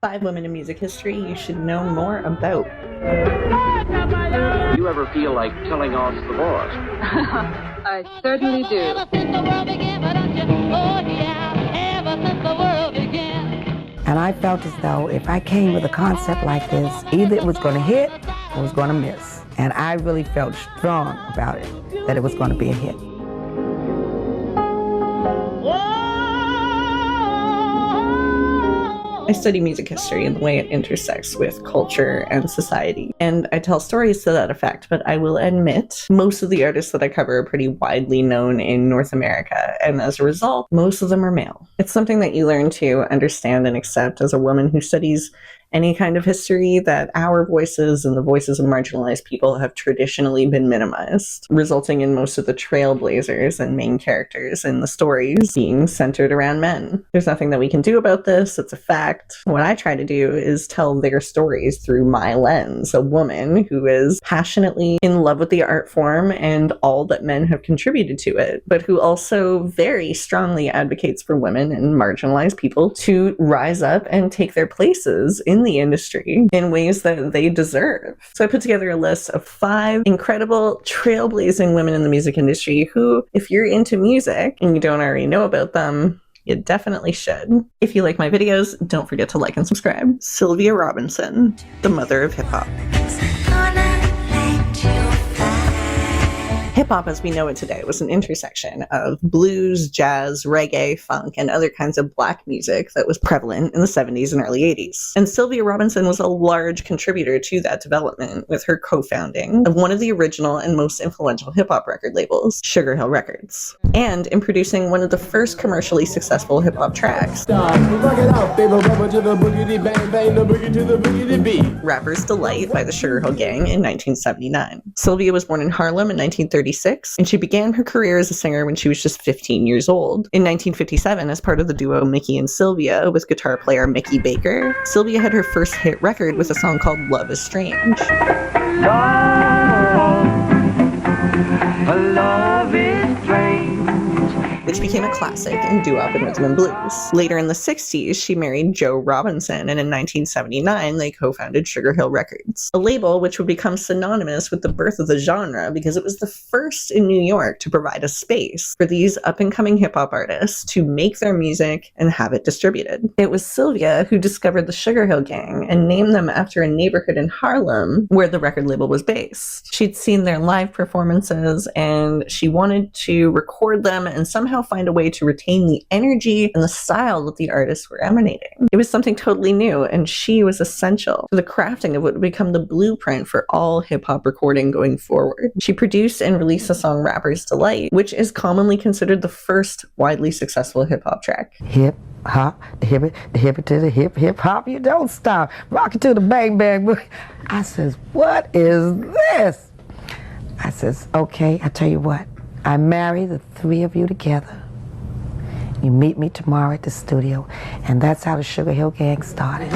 5 women in music history you should know more about. Do you ever feel like telling off the boss? I certainly do. And I felt as though if I came with a concept like this, either it was going to hit or it was going to miss. And I really felt strong about it, that it was going to be a hit. I study music history and the way it intersects with culture and society, and I tell stories to that effect, but I will admit most of the artists that I cover are pretty widely known in North America, and as a result, most of them are male. It's something that you learn to understand and accept as a woman who studies any kind of history, that our voices and the voices of marginalized people have traditionally been minimized, resulting in most of the trailblazers and main characters in the stories being centered around men. There's nothing that we can do about this, it's a fact. What I try to do is tell their stories through my lens, a woman who is passionately in love with the art form and all that men have contributed to it, but who also very strongly advocates for women and marginalized people to rise up and take their places in the industry in ways that they deserve. So I put together a list of 5 incredible trailblazing women in the music industry who, if you're into music and you don't already know about them, you definitely should. If you like my videos, don't forget to like and subscribe. Sylvia Robinson, the mother of hip-hop. Hip-hop as we know it today was an intersection of blues, jazz, reggae, funk, and other kinds of black music that was prevalent in the 70s and early 80s. And Sylvia Robinson was a large contributor to that development with her co-founding of one of the original and most influential hip-hop record labels, Sugarhill Records, and in producing one of the first commercially successful hip-hop tracks, Rapper's Delight by the Sugarhill Gang in 1979. Sylvia was born in Harlem in 1936, and she began her career as a singer when she was just 15 years old. In 1957, as part of the duo Mickey and Sylvia with guitar player Mickey Baker, Sylvia had her first hit record with a song called Love is Strange. Love is strange, which became a classic in doo-wop and rhythm and blues. Later in the 60s, she married Joe Robinson, and in 1979, they co-founded Sugarhill Records, a label which would become synonymous with the birth of the genre because it was the first in New York to provide a space for these up-and-coming hip-hop artists to make their music and have it distributed. It was Sylvia who discovered the Sugarhill Gang and named them after a neighborhood in Harlem where the record label was based. She'd seen their live performances, and she wanted to record them and somehow find a way to retain the energy and the style that the artists were emanating. It was something totally new, and she was essential to the crafting of what would become the blueprint for all hip-hop recording going forward. She produced and released the song Rapper's Delight, which is commonly considered the first widely successful hip-hop track. Hip hop, the hip to the hip hop, you don't stop. Rock it to the bang bang. I says, what is this? I says, okay, I tell you what. I marry the 3 of you together. You meet me tomorrow at the studio, and that's how the Sugarhill Gang started.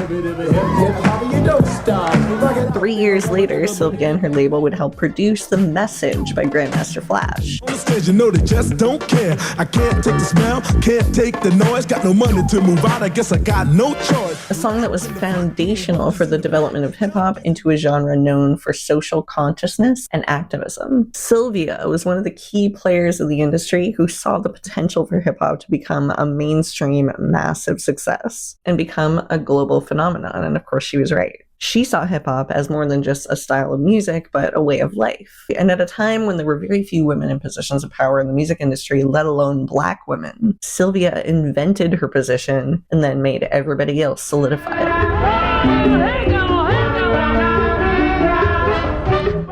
3 years later, Sylvia and her label would help produce The Message by Grandmaster Flash. On the stage, you know they just don't care. I can't take the smell, can't take the noise, got no money to move out, I guess I got no choice. A song that was foundational for the development of hip-hop into a genre known for social consciousness and activism. Sylvia was one of the key players of the industry who saw the potential for hip-hop to become a mainstream massive success and become a global phenomenon, and of course she was right. She saw hip-hop as more than just a style of music, but a way of life. And at a time when there were very few women in positions of power in the music industry, let alone black women, Sylvia invented her position and then made everybody else solidify it.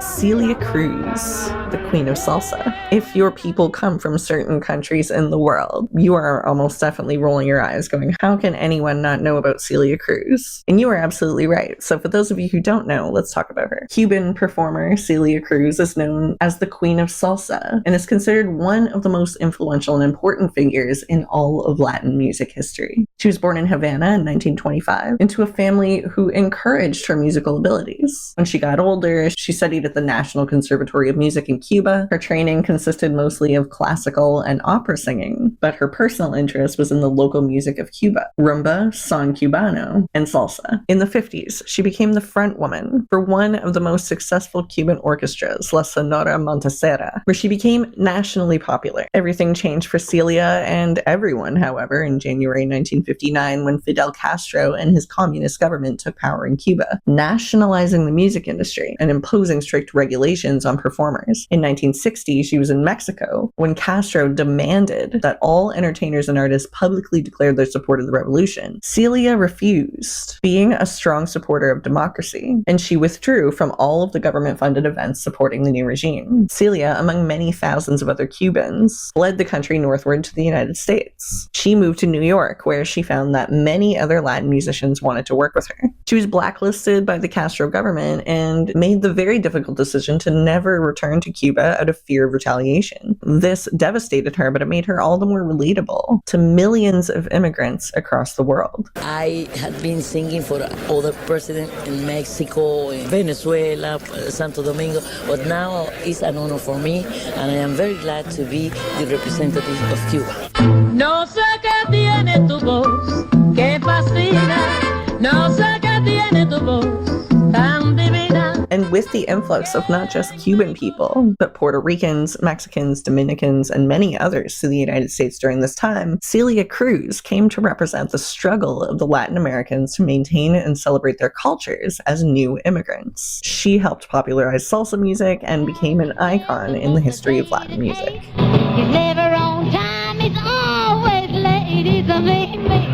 Celia Cruz, the queen of salsa. If your people come from certain countries in the world, you are almost definitely rolling your eyes going, how can anyone not know about Celia Cruz? And you are absolutely right. So for those of you who don't know, let's talk about her. Cuban performer Celia Cruz is known as the queen of salsa and is considered one of the most influential and important figures in all of Latin music history. She was born in Havana in 1925 into a family who encouraged her musical abilities. When she got older, she studied at the National Conservatory of Music in Cuba. Her training consisted mostly of classical and opera singing, but her personal interest was in the local music of Cuba, rumba, son cubano, and salsa. In the 50s, she became the front woman for one of the most successful Cuban orchestras, La Sonora Montesera, where she became nationally popular. Everything changed for Celia and everyone, however, in January 1959 when Fidel Castro and his communist government took power in Cuba, nationalizing the music industry and imposing strict regulations on performers. In 1960, she was in Mexico when Castro demanded that all entertainers and artists publicly declare their support of the revolution. Celia refused, being a strong supporter of democracy, and she withdrew from all of the government-funded events supporting the new regime. Celia, among many thousands of other Cubans, fled the country northward to the United States. She moved to New York, where she found that many other Latin musicians wanted to work with her. She was blacklisted by the Castro government and made the very difficult decision to never return to Cuba out of fear of retaliation. This devastated her, but it made her all the more relatable to millions of immigrants across the world. I had been singing for other presidents in Mexico, in Venezuela, Santo Domingo, but now it's an honor for me, and I am very glad to be the representative of Cuba. No sé qué tiene tu voz, que fascina. No sé qué tiene tu voz, tan divina. And with the influx of not just Cuban people, but Puerto Ricans, Mexicans, Dominicans, and many others to the United States during this time, Celia Cruz came to represent the struggle of the Latin Americans to maintain and celebrate their cultures as new immigrants. She helped popularize salsa music and became an icon in the history of Latin music. He's never on time, he's always late, he's a mean man.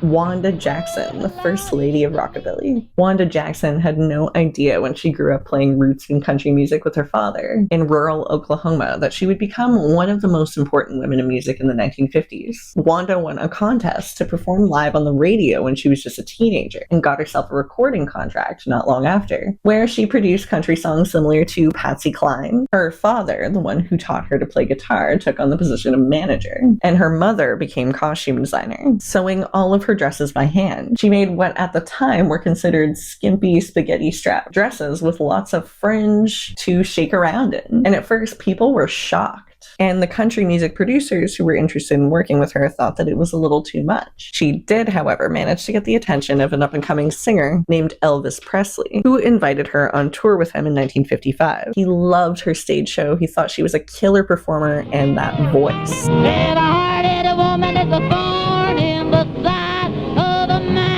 Wanda Jackson, the first lady of Rockabilly. Wanda Jackson had no idea when she grew up playing roots and country music with her father in rural Oklahoma that she would become one of the most important women in music in the 1950s. Wanda won a contest to perform live on the radio when she was just a teenager and got herself a recording contract not long after, where she produced country songs similar to Patsy Cline. Her father, the one who taught her to play guitar, took on the position of manager, and her mother became costume designer, sewing all of her dresses by hand. She made what at the time were considered skimpy spaghetti strap dresses with lots of fringe to shake around in. And at first, people were shocked. And the country music producers who were interested in working with her thought that it was a little too much. She did, however, manage to get the attention of an up-and-coming singer named Elvis Presley, who invited her on tour with him in 1955. He loved her stage show. He thought she was a killer performer and that voice. Never-hearted woman is a thorn in the side of a man.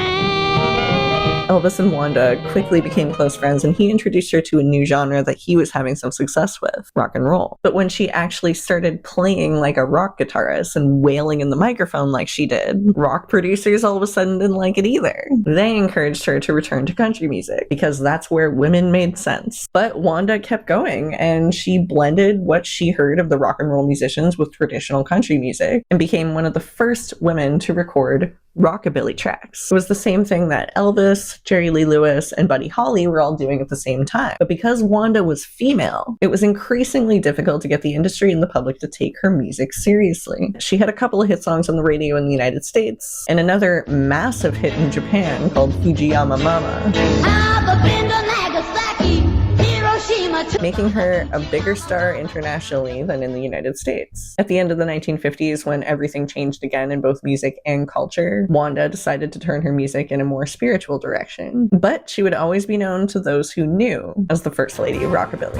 Elvis and Wanda quickly became close friends, and he introduced her to a new genre that he was having some success with, rock and roll. But when she actually started playing like a rock guitarist and wailing in the microphone like she did, rock producers all of a sudden didn't like it either. They encouraged her to return to country music because that's where women made sense. But Wanda kept going, and she blended what she heard of the rock and roll musicians with traditional country music and became one of the first women to record rockabilly tracks. It was the same thing that Elvis, Jerry Lee Lewis, and Buddy Holly were all doing at the same time. But because Wanda was female, it was increasingly difficult to get the industry and the public to take her music seriously. She had a couple of hit songs on the radio in the United States, and another massive hit in Japan called Fujiyama Mama, making her a bigger star internationally than in the United States. At the end of the 1950s, when everything changed again in both music and culture, Wanda decided to turn her music in a more spiritual direction. But she would always be known to those who knew as the First Lady of Rockabilly.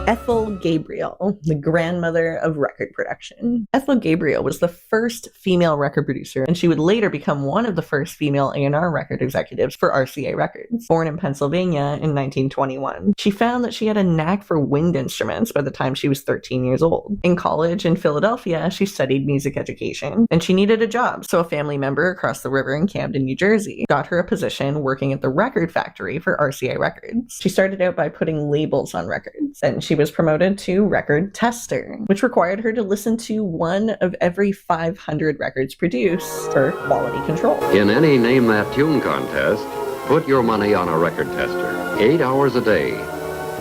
Ethel Gabriel, the grandmother of record production. Ethel Gabriel was the first female record producer, and she would later become one of the first female A&R record executives for RCA Records. Born in Pennsylvania in 1921, she found that she had a knack for wind instruments by the time she was 13 years old. In college in Philadelphia, she studied music education, and she needed a job, so a family member across the river in Camden, New Jersey, got her a position working at the record factory for RCA Records. She started out by putting labels on records, and she was promoted to record tester, which required her to listen to one of every 500 records produced for quality control. In any Name That Tune contest, put your money on a record tester. 8 hours a day,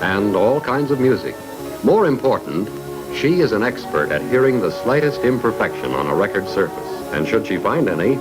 and all kinds of music. More important, she is an expert at hearing the slightest imperfection on a record surface, and should she find any,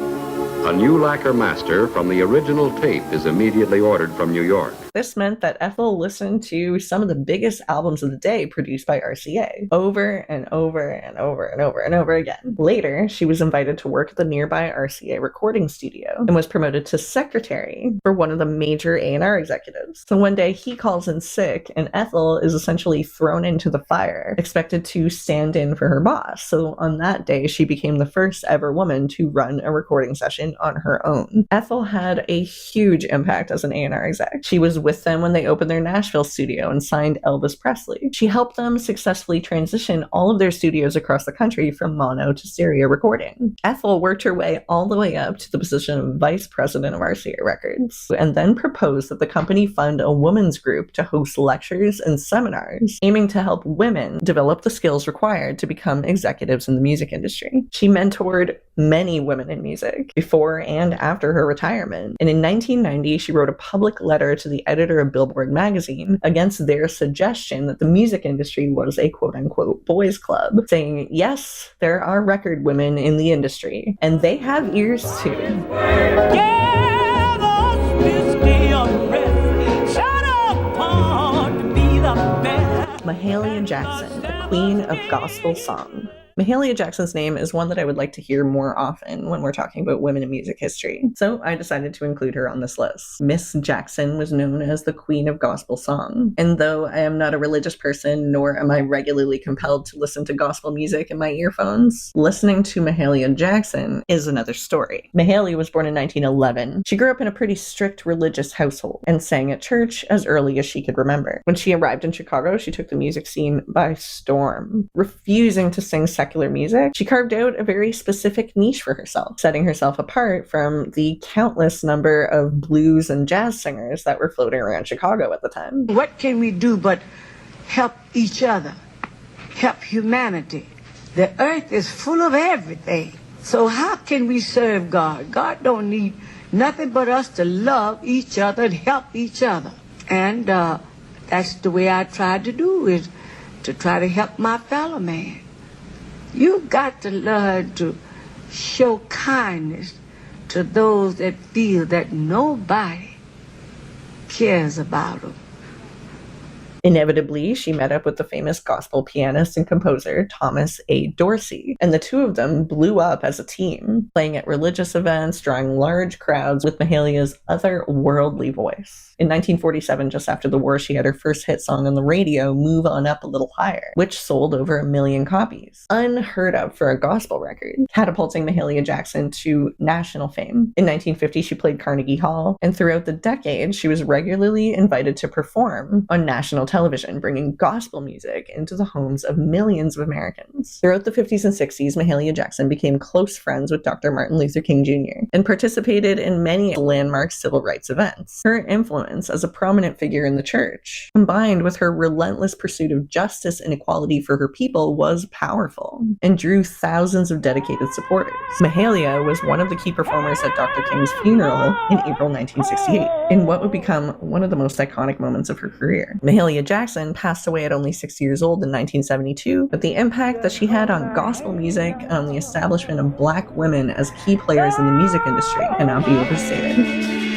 A new lacquer master from the original tape is immediately ordered from New York. This meant that Ethel listened to some of the biggest albums of the day produced by RCA over and over and over and over and over again. Later, she was invited to work at the nearby RCA recording studio and was promoted to secretary for one of the major A&R executives. So one day he calls in sick and Ethel is essentially thrown into the fire, expected to stand in for her boss. So on that day, she became the first ever woman to run a recording session on her own. Ethel had a huge impact as an A&R exec. She was with them when they opened their Nashville studio and signed Elvis Presley. She helped them successfully transition all of their studios across the country from mono to stereo recording. Ethel worked her way all the way up to the position of vice president of RCA Records, and then proposed that the company fund a women's group to host lectures and seminars, aiming to help women develop the skills required to become executives in the music industry. She mentored many women in music before and after her retirement, and in 1990 she wrote a public letter to the editor of Billboard magazine against their suggestion that the music industry was a quote-unquote boys club, saying, yes, there are record women in the industry, and they have ears too. Mahalia Jackson, the queen of gospel song. Mahalia Jackson's name is one that I would like to hear more often when we're talking about women in music history, so I decided to include her on this list. Miss Jackson was known as the Queen of Gospel Song, and though I am not a religious person, nor am I regularly compelled to listen to gospel music in my earphones, listening to Mahalia Jackson is another story. Mahalia was born in 1911. She grew up in a pretty strict religious household and sang at church as early as she could remember. When she arrived in Chicago, she took the music scene by storm. Refusing to sing secular music, she carved out a very specific niche for herself, setting herself apart from the countless number of blues and jazz singers that were floating around Chicago at the time. What can we do but help each other, help humanity? The earth is full of everything. So how can we serve God? God don't need nothing but us to love each other and help each other. And that's the way I tried to do, is to try to help my fellow man. You've got to learn to show kindness to those that feel that nobody cares about them. Inevitably, she met up with the famous gospel pianist and composer Thomas A. Dorsey, and the two of them blew up as a team, playing at religious events, drawing large crowds with Mahalia's otherworldly voice. In 1947, just after the war, she had her first hit song on the radio, Move On Up a Little Higher, which sold over 1 million copies. Unheard of for a gospel record, catapulting Mahalia Jackson to national fame. In 1950, she played Carnegie Hall, and throughout the decade, she was regularly invited to perform on national television, bringing gospel music into the homes of millions of Americans. Throughout the 50s and 60s, Mahalia Jackson became close friends with Dr. Martin Luther King Jr. and participated in many landmark civil rights events. Her influence as a prominent figure in the church, combined with her relentless pursuit of justice and equality for her people, was powerful and drew thousands of dedicated supporters. Mahalia was one of the key performers at Dr. King's funeral in April 1968, in what would become one of the most iconic moments of her career. Mahalia Jackson passed away at only 60 years old in 1972, but the impact that she had on gospel music and on the establishment of Black women as key players in the music industry cannot be overstated.